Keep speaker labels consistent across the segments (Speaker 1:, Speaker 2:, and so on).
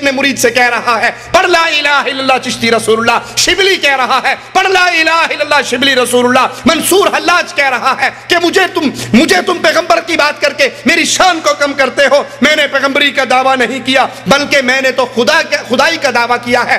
Speaker 1: اپنے مرید سے کہہ رہا ہے پڑھ لا الہ الا اللہ چشتی رسول اللہ، شبلی کہہ رہا ہے پڑھ لا الہ الا اللہ شبلی رسول اللہ، منصور حلاج کہہ رہا ہے کہ مجھے تم پیغمبر کی بات کر کے میری شان کو کم کرتے ہو، میں نے پیغمبری کا دعویٰ نہیں کیا بلکہ میں نے تو خدائی کا دعویٰ کیا ہے۔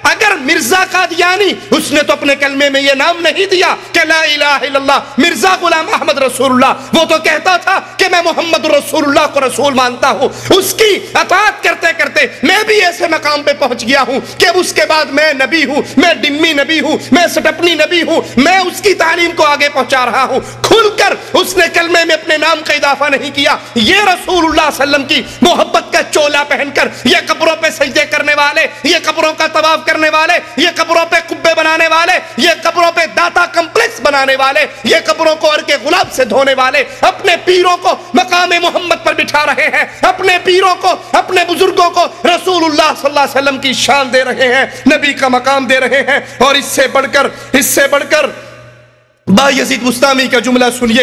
Speaker 1: اگر مرزا قادیانی، اس نے تو اپنے کلمے میں یہ نام نہیں دیا کہ لا الہ الا اللہ مرزا غلام احمد رسول اللہ، وہ تو کہتا تھا کہ میں محمد رسول اللہ کو رسول مانتا ہوں۔ اس کی اطاعت کرتے کرتے میں بھی ایسے مقام پہ پہنچ گیا ہوں کہ اس کے بعد میں نبی ہوں، میں ڈمی نبی ہوں، میں سٹپنی نبی ہوں، میں اس کی تعلیم کو آگے پہنچا رہا ہوں۔ کھل کر اس نے کلمے میں اپنے نام کا اضافہ نہیں کیا۔ یہ رسول اللہ صلی اللہ علیہ وسلم کی محبت کا چولا پہن کر یہ قبروں پہ سجدے کرنے والے، یہ قبروں کا طواف کرنے والے، یہ قبروں پہ قبے بنانے والے، یہ قبروں پہ داتا کمپلیکس بنانے والے، یہ قبروں کو عرق گلاب سے دھونے والے اپنے پیروں کو مقام محمد پر بٹھا رہے ہیں، اپنے پیروں کو، اپنے بزرگوں کو رسول اللہ صلی اللہ علیہ وسلم کی شان دے رہے ہیں، نبی کا مقام دے رہے ہیں۔ اور اس سے بڑھ کر بایزید بستامی کا جملہ سنیے،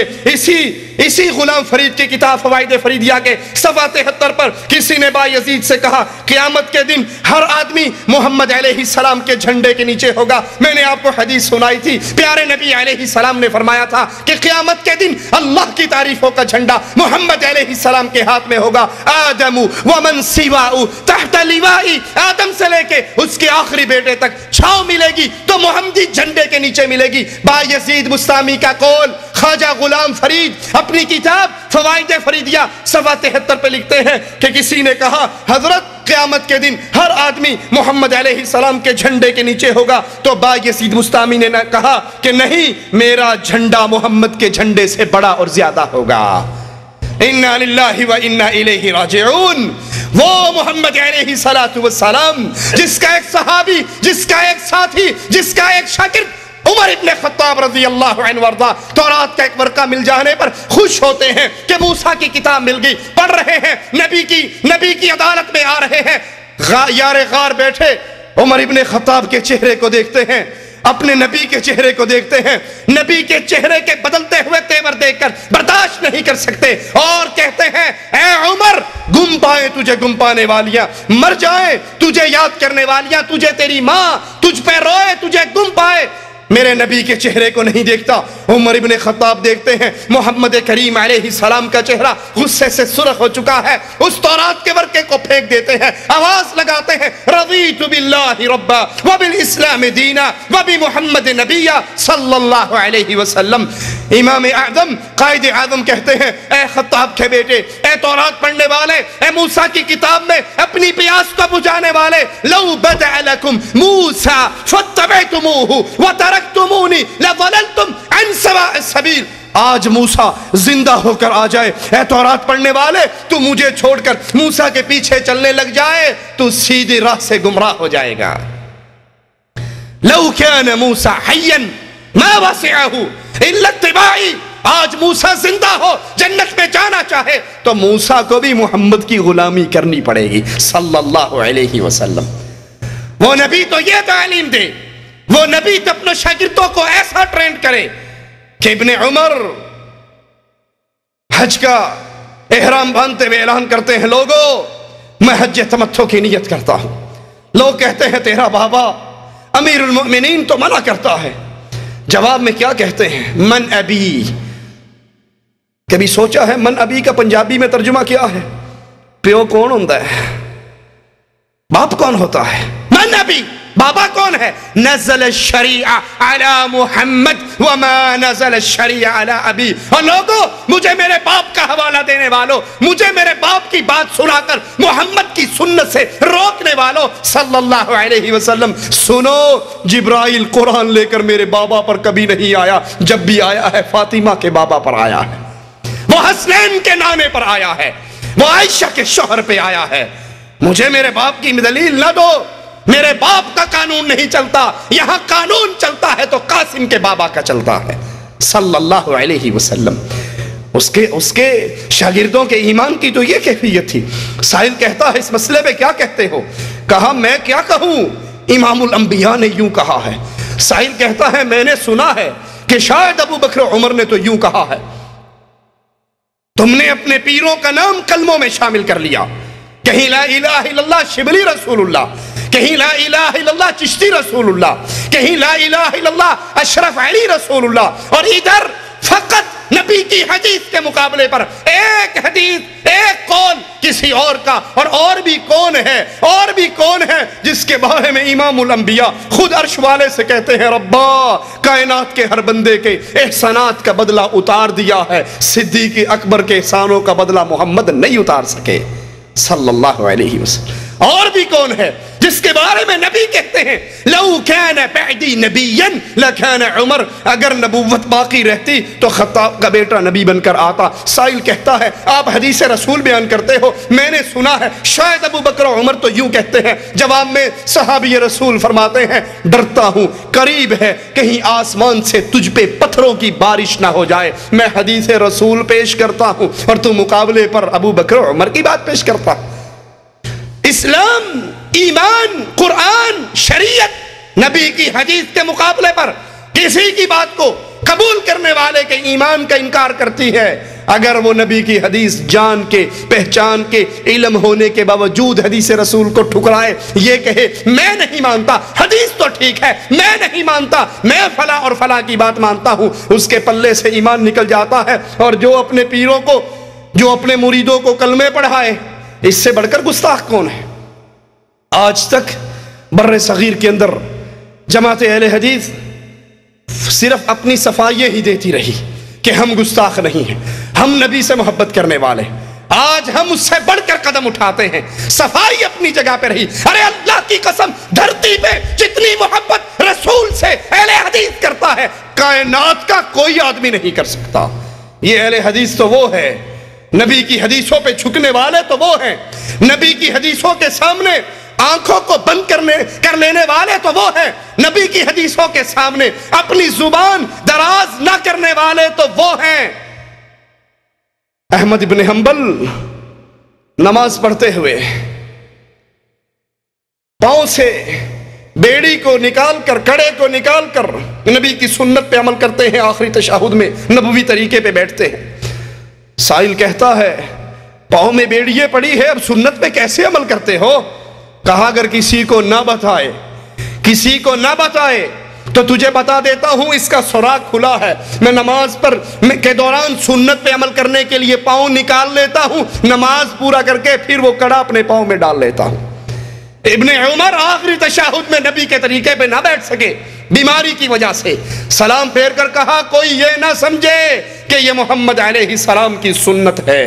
Speaker 1: اسی غلام فرید کی کتاب فوائد فریدیہ کے صفحہ 73 پر کسی نے بایزید سے کہا قیامت کے دن ہر آدمی محمد علیہ السلام کے جھنڈے کے نیچے ہوگا۔ میں نے آپ کو حدیث سنائی تھی، پیارے نبی علیہ السلام نے فرمایا تھا کہ قیامت کے دن اللہ کی تعریفوں کا جھنڈا محمد علیہ السلام کے ہاتھ میں ہوگا۔ آدم ومن سواء تحت لوائی، آدم سے لے کے اس کے آخری بیٹے تک چھاؤں ملے گی تو محمدی جھنڈے کے نیچے ملے گی۔ بایزید بستامی کا قول خواجہ غلام فرید اپنی کتاب فوائد فریدیہ صفحہ 73 پہ لکھتے ہیں کہ کسی نے کہا حضرت قیامت کے دن ہر آدمی محمد علیہ السلام کے جھنڈے کے نیچے ہوگا، تو بایزید بستامی نے کہا کہ نہیں، میرا جھنڈا محمد کے جھنڈے سے بڑا اور زیادہ ہوگا۔ انا للہ و انا الیہ راجعون۔ وہ محمد علیہ السلام جس کا ایک صحابی، جس کا ایک ساتھی، جس کا ایک شاگرد عمر ابن خطاب رضی اللہ عنہ وارضا تورات کا ایک ورقہ مل جانے پر خوش ہوتے ہیں کہ موسیٰ کی کتاب مل گئی، پڑھ رہے ہیں، نبی کی عدالت میں آ رہے ہیں، یار غار بیٹھے عمر ابن خطاب کے چہرے کو دیکھتے ہیں، اپنے نبی کے چہرے کو دیکھتے ہیں، نبی کے چہرے کے بدلتے ہوئے تیور دیکھ کر برداشت نہیں کر سکتے اور کہتے ہیں اے عمر، گم پائے تجھے گم پانے والیاں، مر جائیں تجھے یاد کرنے والیاں، تجھے تیری ماں تجھ پہ روئے تجھے گم پائے، میرے نبی کے چہرے کو نہیں دیکھتا۔ عمر ابن خطاب دیکھتے ہیں محمد کریم علیہ السلام کا چہرہ غصے سے سرخ ہو چکا ہے، اس تورات کے ورقے کو پھینک دیتے ہیں، آواز لگاتے ہیں رضیت باللہ ربا وبالاسلام دینا وبمحمد نبیا صلی اللہ علیہ وسلم۔ امام اعظم قائد اعظم کہتے ہیں اے خطاب کے بیٹے، اے تورات پڑھنے والے، اے موسیٰ کی کتاب میں اپنی پیاس کو بجھانے والے، لو بدع لکم موسیٰ فاتبعتموہ وترکتمونی لضللتم عن سواء السبیل۔ آج موسیٰ زندہ ہو کر آ جائے، اے تورات پڑھنے والے، تو مجھے چھوڑ کر موسیٰ کے پیچھے چلنے لگ جائے تو سیدھی راہ سے گمراہ ہو جائے گا۔ لو کان موسیٰ حیا ما وسعہ الا اتباعی۔ آج موسیٰ زندہ ہو، جنت میں جانا چاہے تو موسیٰ کو بھی محمد کی غلامی کرنی پڑے گی صلی اللہ علیہ وسلم۔ وہ نبی تو یہ تعلیم دے، وہ نبی تو اپنے شاگردوں کو ایسا ٹرینڈ کرے کہ ابن عمر حج کا احرام باندھتے ہوئے اعلان کرتے ہیں لوگوں میں حج تمتع کی نیت کرتا ہوں۔ لوگ کہتے ہیں تیرا بابا امیر المؤمنین تو منع کرتا ہے، جواب میں کیا کہتے ہیں؟ من ابی۔ کبھی سوچا ہے من ابی کا پنجابی میں ترجمہ کیا ہے؟ پیو کون ہوتا ہے؟ باپ کون ہوتا ہے؟ من ابی، بابا کون ہے؟ نزل الشریعہ علی محمد وما نزل الشریعہ علی ابی۔ اور لوگوں مجھے میرے باپ کا حوالہ دینے والوں، مجھے میرے باپ کی بات سنا کر محمد کی سنت سے روکنے والوں صلی اللہ علیہ وسلم، سنو جبرائیل قرآن لے کر میرے بابا پر کبھی نہیں آیا، جب بھی آیا ہے فاطمہ کے بابا پر آیا ہے، وہ حسنین کے نانے پر آیا ہے، وہ عائشہ کے شوہر پہ آیا ہے۔ مجھے میرے باپ کی دلیل نہ دو، میرے باپ کا قانون نہیں چلتا، یہاں قانون چلتا ہے تو قاسم کے بابا کا چلتا ہے صلی اللہ علیہ وسلم۔ اس کے شاگردوں کے ایمان کی تو یہ کیفیت تھی۔ سائل کہتا ہے اس مسئلے پہ کیا کہتے ہو؟ کہا میں کیا کہوں، امام الانبیاء نے یوں کہا ہے۔ سائل کہتا ہے میں نے سنا ہے کہ شاید ابو بکر عمر نے تو یوں کہا ہے۔ تم نے اپنے پیروں کا نام کلموں میں شامل کر لیا، کہیں لا الہ الا اللہ شبلی رسول اللہ، کہیں لا الہ الا اللہ چشتی رسول اللہ، کہیں لا الہ الا اللہ اشرف علی رسول اللہ، اور ادھر فقط نبی کی حدیث کے مقابلے پر ایک حدیث، ایک قول کسی اور کا، اور بھی کون ہے، اور بھی کون ہے جس کے بارے میں امام الانبیاء خود عرش والے سے کہتے ہیں ربا کائنات کے ہر بندے کے احسانات کا بدلہ اتار دیا ہے، صدیق اکبر کے احسانوں کا بدلہ محمد نہیں اتار سکے صلی اللہ علیہ وسلم۔ اور بھی کون ہے جس کے بارے میں نبی کہتے ہیں لو کان بعدی نبیا لکان عمر، اگر نبوت باقی رہتی تو خطاب کا بیٹا نبی بن کر آتا۔ سائل کہتا ہے آپ حدیث رسول بیان کرتے ہو، میں نے سنا ہے شاید ابو بکر و عمر تو یوں کہتے ہیں، جواب میں صحابی رسول فرماتے ہیں ڈرتا ہوں قریب ہے کہیں آسمان سے تجھ پہ پتھروں کی بارش نہ ہو جائے، میں حدیث رسول پیش کرتا ہوں اور تو مقابلے پر ابو بکر و عمر کی بات پیش کرتا۔ اسلام، ایمان، قرآن، شریعت نبی کی حدیث کے مقابلے پر کسی کی بات کو قبول کرنے والے کے ایمان کا انکار کرتی ہے، اگر وہ نبی کی حدیث جان کے، پہچان کے، علم ہونے کے باوجود حدیث رسول کو ٹھکرائے، یہ کہے میں نہیں مانتا، حدیث تو ٹھیک ہے میں نہیں مانتا، میں فلاں اور فلاں کی بات مانتا ہوں، اس کے پلے سے ایمان نکل جاتا ہے۔ اور جو اپنے پیروں کو، جو اپنے مریدوں کو کلمے پڑھائے، اس سے بڑھ کر گستاخ کون ہے؟ آج تک بر صغیر کے اندر جماعت اہل حدیث صرف اپنی صفائییں ہی دیتی رہی کہ ہم گستاخ نہیں ہیں، ہم نبی سے محبت کرنے والے، آج ہم اس سے بڑھ کر قدم اٹھاتے ہیں، صفائی اپنی جگہ پہ رہی۔ ارے اللہ کی قسم، دھرتی پہ جتنی محبت رسول سے اہل حدیث کرتا ہے کائنات کا کوئی آدمی نہیں کر سکتا۔ یہ اہل حدیث تو وہ ہے، نبی کی حدیثوں پہ جھکنے والے تو وہ ہیں، نبی کی حدیثوں کے سامنے آنکھوں کو بند کر لینے والے تو وہ ہیں، نبی کی حدیثوں کے سامنے اپنی زبان دراز نہ کرنے والے تو وہ ہیں۔ احمد بن حنبل نماز پڑھتے ہوئے پاؤں سے بیڑی کو نکال کر، کڑے کو نکال کر نبی کی سنت پہ عمل کرتے ہیں، آخری تشہد میں نبوی طریقے پہ بیٹھتے ہیں۔ سائل کہتا ہے پاؤں میں بیڑیے پڑی ہے، اب سنت پہ کیسے عمل کرتے ہو؟ کہا اگر کسی کو نہ بتائے، کسی کو نہ بتائے تو تجھے بتا دیتا ہوں اس کا سراغ کھلا ہے، میں نماز پر کے دوران سنت پہ عمل کرنے کے لیے پاؤں نکال لیتا ہوں، نماز پورا کر کے پھر وہ کڑا اپنے پاؤں میں ڈال لیتا ہوں۔ ابن عمر آخری تشہد میں نبی کے طریقے پہ نہ بیٹھ سکے بیماری کی وجہ سے، سلام پھیر کر کہا کوئی یہ نہ سمجھے کہ یہ محمد علیہ السلام کی سنت ہے،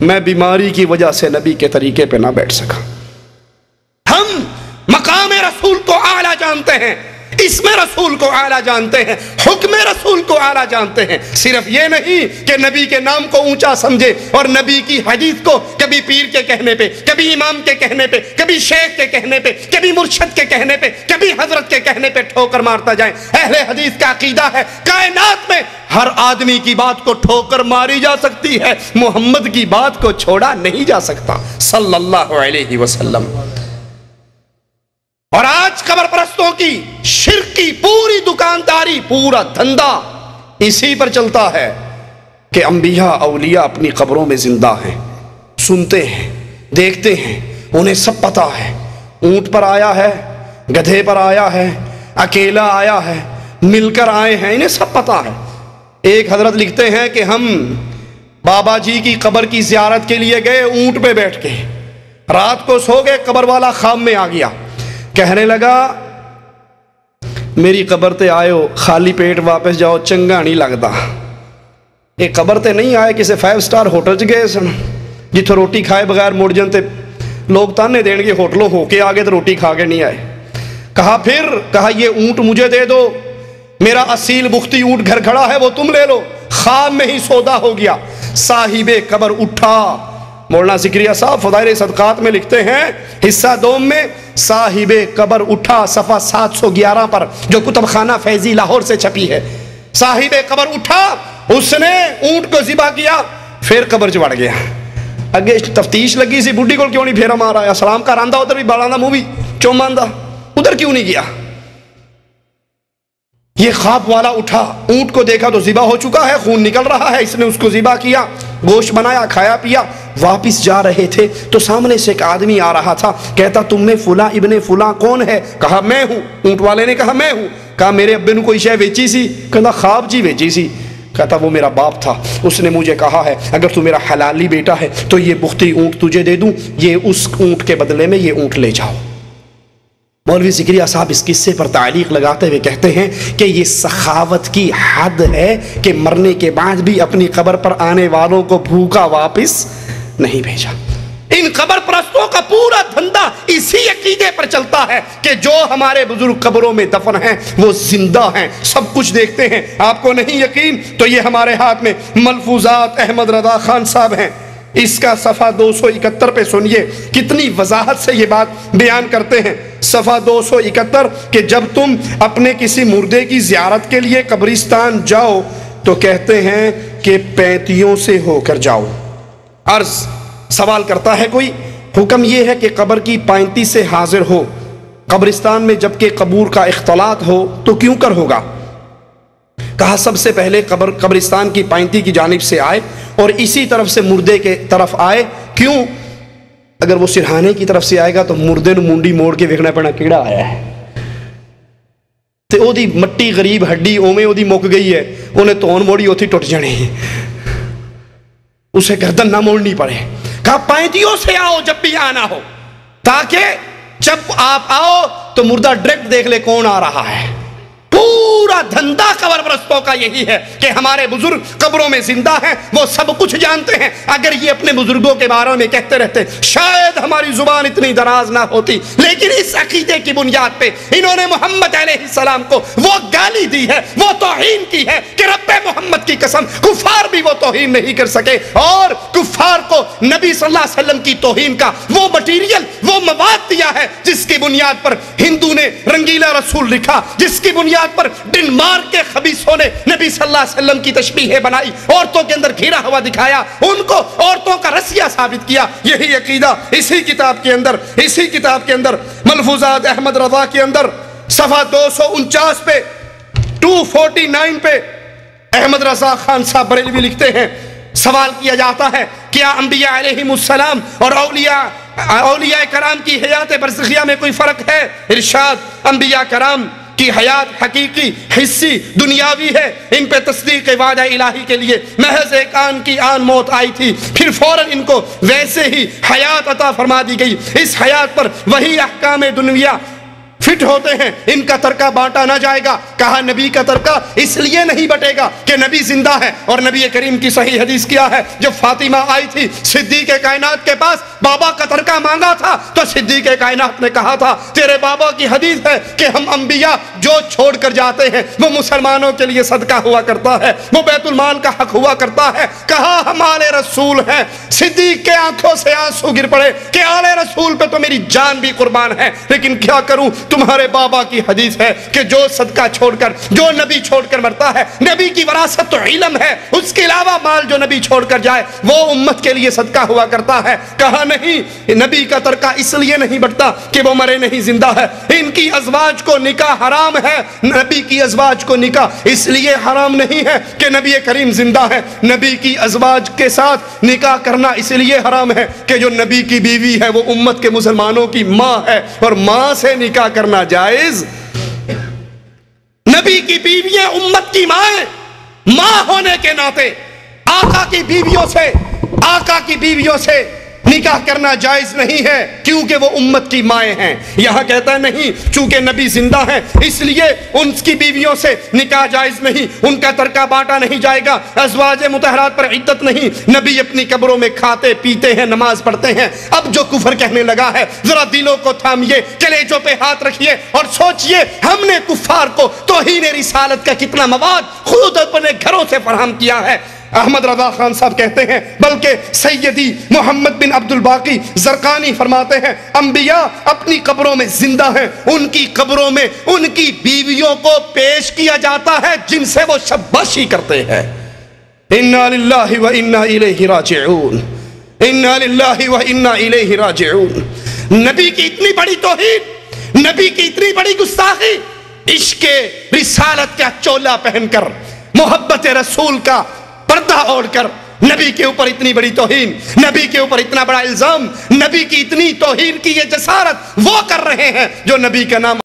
Speaker 1: میں بیماری کی وجہ سے نبی کے طریقے پہ نہ بیٹھ سکا۔ ہم مقام رسول کو اعلیٰ جانتے ہیں، اسم رسول کو اعلیٰ جانتے ہیں، حکم رسول کو اعلیٰ جانتے ہیں، صرف یہ نہیں کہ نبی کے نام کو اونچا سمجھے اور نبی کی حدیث کو کبھی پیر کے کہنے پہ، کبھی امام کے کہنے پہ، کبھی شیخ کے کہنے پہ، کبھی مرشد کے کہنے پہ، کبھی حضرت کے کہنے پہ ٹھوکر مارتا جائیں۔ اہل حدیث کا عقیدہ ہے کائنات میں ہر آدمی کی بات کو ٹھوکر ماری جا سکتی ہے، محمد کی بات کو چھوڑا نہیں جا سکتا صلی اللہ علیہ وسلم۔ اور آج قبر پرستوں کی شرک کی پوری دکانداری، پورا دھندا اسی پر چلتا ہے کہ انبیاء اولیاء اپنی قبروں میں زندہ ہیں، سنتے ہیں، دیکھتے ہیں، انہیں سب پتا ہے، اونٹ پر آیا ہے، گدھے پر آیا ہے، اکیلا آیا ہے، مل کر آئے ہیں، انہیں سب پتا ہے۔ ایک حضرت لکھتے ہیں کہ ہم بابا جی کی قبر کی زیارت کے لیے گئے اونٹ پہ بیٹھ کے، رات کو سو گئے، قبر والا خواب میں آ گیا، کہنے لگا میری قبر تے آئے ہو خالی پیٹ واپس جاؤ چنگا نہیں لگتا۔ ایک قبر تے نہیں آئے کسی 5 سٹار ہوٹل چ گئے سن جتوں روٹی کھائے بغیر مڑ جان تے لوگ تانے دین گے ہوٹلوں ہو کے آگے تو روٹی کھا کے نہیں آئے۔ کہا یہ اونٹ مجھے دے دو، میرا اصیل بختی اونٹ گھر کھڑا ہے وہ تم لے لو۔ خواب میں ہی سودا ہو گیا، صاحب قبر اٹھا۔ مولانا ذکریہ صاحب فضائل صدقات میں لکھتے ہیں حصہ دوم میں، صاحب قبر اٹھا صفحہ 711 پر، جو کتب خانہ فیضی لاہور سے چھپی ہے۔ صاحب قبر اٹھا، اس نے اونٹ کو ذبح کیا، پھر قبر چ وڑ گیا۔ اگے تفتیش لگی سی بڈھی کو کیوں نہیں پھیرا مار آیا، سلام کا راندہ ادھر بھی بالاندہ منہ بھی چوماندہ، ادھر کیوں نہیں گیا؟ یہ خواب والا اٹھا، اونٹ کو دیکھا تو ذبح ہو چکا ہے، خون نکل رہا ہے، اس نے اس کو ذبح کیا، گوشت بنایا، کھایا پیا۔ واپس جا رہے تھے تو سامنے سے ایک آدمی آ رہا تھا، کہتا تم میں فلاں ابن فلاں کون ہے؟ کہا میں ہوں۔ اونٹ والے نے کہا میں ہوں۔ کہا میرے ابے نے کوئی شے بیچی سی؟ کہتا خواب جی بیچی سی۔ کہتا وہ میرا باپ تھا، اس نے مجھے کہا ہے اگر تو میرا حلالی بیٹا ہے تو یہ بختی اونٹ تجھے دے دوں، یہ اس اونٹ کے بدلے میں یہ اونٹ لے جاؤ۔ مولوی زکریا صاحب اس قصے پر تعلیق لگاتے ہوئے کہتے ہیں کہ یہ سخاوت کی حد ہے کہ مرنے کے بعد بھی اپنی قبر پر آنے والوں کو بھوکا واپس نہیں بھیجا۔ ان قبر پرستوں کا پورا دھندا اسی عقیدے پر چلتا ہے کہ جو ہمارے بزرگ قبروں میں دفن ہیں وہ زندہ ہیں، سب کچھ دیکھتے ہیں۔ آپ کو نہیں یقین تو یہ ہمارے ہاتھ میں ملفوظات احمد رضا خان صاحب ہیں، اس کا صفحہ 271 پہ سنیے کتنی وضاحت سے یہ بات بیان کرتے ہیں۔ صفحہ 271 کہ جب تم اپنے کسی مردے کی زیارت کے لیے قبرستان جاؤ تو کہتے ہیں کہ پینتیوں سے ہو کر جاؤ۔ عرض سوال کرتا ہے کوئی، حکم یہ ہے کہ قبر کی پینتی سے حاضر ہو، قبرستان میں جبکہ قبور کا اختلاط ہو تو کیوں کر ہوگا؟ کہا سب سے پہلے قبرستان کی پینتی کی جانب سے آئے اور اسی طرف سے مردے کے طرف آئے۔ کیوں؟ اگر وہ سرہانے کی طرف سے آئے گا تو مردے نو منڈی موڑ کے ویکھنا پینا کیڑا آیا ہے، تے او دی مٹی غریب ہڈی اوویں او دی مک گئی ہے، انہیں تون موڑی اوتھی ٹوٹ جانے ہیں، اسے گردن نہ موڑنی پڑے۔ کہا پینتیوں سے آؤ جب بھی آنا ہو، تاکہ جب آپ آؤ تو مردہ ڈائریکٹ دیکھ لے کون آ رہا ہے۔ پورا دھندا قبر پرستوں کا یہی ہے کہ ہمارے بزرگ قبروں میں زندہ ہیں، وہ سب کچھ جانتے ہیں۔ اگر یہ اپنے بزرگوں کے بارے میں کہتے رہتے شاید ہماری زبان اتنی دراز نہ ہوتی، لیکن اس عقیدے کی بنیاد پہ انہوں نے محمد علیہ السلام کو وہ گالی دی ہے، وہ توہین کی ہے کہ رب محمد کی قسم کفار بھی وہ توہین نہیں کر سکے، اور کفار کو نبی صلی اللہ علیہ وسلم کی توہین کا وہ مٹیریل، وہ مواد دیا ہے جس کی بنیاد پر ہندو نے رنگیلا رسول لکھا، جس کی بنیاد پر ڈنمارک کے خبیثوں نے نبی صلی اللہ علیہ وسلم کی تشبیہیں بنائی، عورتوں کے اندر گھرا ہوا دکھایا، ان کو عورتوں کا رسیہ ثابت کیا۔ یہی عقیدہ اسی کتاب کے اندر ملفوظات احمد رضا کے اندر صفحہ 249 پہ 249 پہ احمد رضا خان صاحب بریلوی لکھتے ہیں، سوال کیا جاتا ہے کیا انبیاء علیہم السلام اور اولیاء کرام کی حیات برزخیہ میں کوئی فرق ہے؟ ارشاد انبیاء کرام کی حیات حقیقی، حصی، دنیاوی ہے، ان پہ تصدیق وعدہ الہی کے لیے محض ایک آن کی آن موت آئی تھی، پھر فوراً ان کو ویسے ہی حیات عطا فرما دی گئی۔ اس حیات پر وہی احکام دنیا فٹ ہوتے ہیں، ان کا ترکہ بانٹا نہ جائے گا۔ کہا نبی کا ترکہ اس لیے نہیں بٹے گا کہ نبی زندہ ہے، اور نبی کریم کی صحیح حدیث کیا ہے، جب فاطمہ آئی تھی صدیق کائنات کے پاس بابا کا ترکہ مانگا تھا تو صدیق کائنات نے کہا تھا تیرے بابا کی حدیث ہے کہ ہم انبیاء جو چھوڑ کر جاتے ہیں وہ مسلمانوں کے لیے صدقہ ہوا کرتا ہے، وہ بیت المال کا حق ہوا کرتا ہے۔ کہا ہم آل رسول ہیں، صدیق کے آنکھوں سے آنسو گر پڑے کہ آل رسول پہ تو میری جان بھی قربان ہے، لیکن کیا کروں، تمہارے بابا کی حدیث ہے کہ جو صدقہ چھوڑ کر، جو نبی چھوڑ کر مرتا ہے، نبی کی وراثت تو علم ہے، اس کے علاوہ مال جو نبی چھوڑ کر جائے وہ امت کے لیے صدقہ ہوا کرتا ہے۔ کہا نہیں، نبی کا ترکہ اس لیے نہیں بٹتا کہ وہ مرے نہیں، زندہ ہے، ان کی ازواج کو نکاح حرام ہے، نبی کی ازواج کو نکاح اس لیے حرام نہیں ہے کہ نبی کریم زندہ ہے، نبی کی ازواج کے ساتھ نکاح کرنا اس لیے حرام ہے کہ جو نبی کی بیوی ہے وہ امت کے مسلمانوں کی ماں ہے، اور ماں سے نکاح کرنا جائز۔ نبی کی بیویاں امت کی ماں ہونے کے ناطے آقا کی بیویوں سے نکاح کرنا جائز نہیں ہے، کیونکہ وہ امت کی مائیں ہیں۔ یہاں کہتا ہے نہیں، چونکہ نبی زندہ ہیں اس لیے ان کی بیویوں سے نکاح جائز نہیں، ان کا ترکہ بانٹا نہیں جائے گا، ازواج مطہرات پر عدت نہیں، نبی اپنی قبروں میں کھاتے پیتے ہیں، نماز پڑھتے ہیں۔ اب جو کفر کہنے لگا ہے ذرا دلوں کو تھامیے، کلیجوں پہ ہاتھ رکھیے اور سوچئے ہم نے کفار کو توہین رسالت کا کتنا مواد خود اپنے گھروں سے فراہم کیا ہے۔ احمد رضا خان صاحب کہتے ہیں بلکہ سیدی محمد بن عبد الباقی زرقانی فرماتے ہیں انبیاء اپنی قبروں میں زندہ ہیں، ان کی قبروں میں ان کی بیویوں کو پیش کیا جاتا ہے جن سے وہ شباشی کرتے ہیں۔ انا للہ و انا الیہ راجعون، انا للہ و انا الیہ راجعون۔ نبی کی اتنی بڑی توہین، نبی کی اتنی بڑی گستاخی، عشق رسالت کا چولا پہن کر، محبت رسول کا پردہ اوڑھ کر نبی کے اوپر اتنی بڑی توہین، نبی کے اوپر اتنا بڑا الزام، نبی کی اتنی توہین کی یہ جسارت وہ کر رہے ہیں جو نبی کا نام